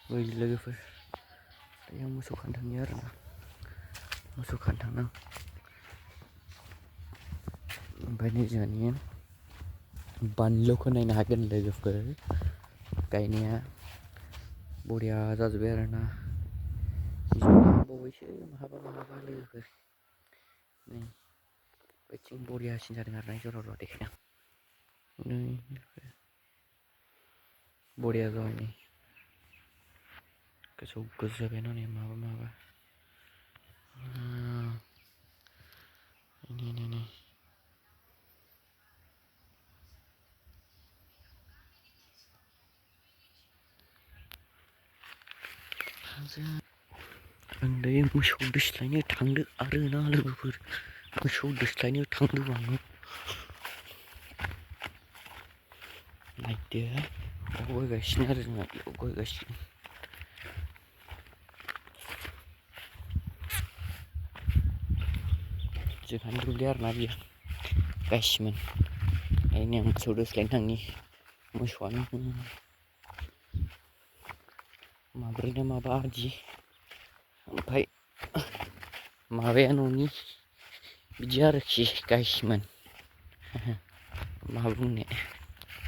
बै लोगोफोर दायो मोसौ खानो थांनि आरोना मोसौ खानो थांनां ओमफ्राय नै जोंहानि बानलुखौ नायनो हागोन लोगोफोर गायनाया बरिया जाजोब्बाय आरोना बावैसो माहाबा लोगोफोर नै बैथिं बरियासिन जादों आरोना जरा देखायदां नै बरिया जाबाय नै गोजौ जाबायना नै माबा नै आं दायो मोसौ दोस्लायनो थांदो आरोना लोगोफोर मोसौ दोस्लायनो थांदो आङो नायदो गय गायसिनो आरो जोंहा गय गायसिनो जोंहानि दुब्लि आरोना बियो गायसिमोन ओंखायनो आं मोसौ दोस्लायनो थांनि मोसौआनो माब्रै ना माबा आदि ओमफ्राय माबाया न'नि बिदि आरोखि गायसिमोन मा बुंनो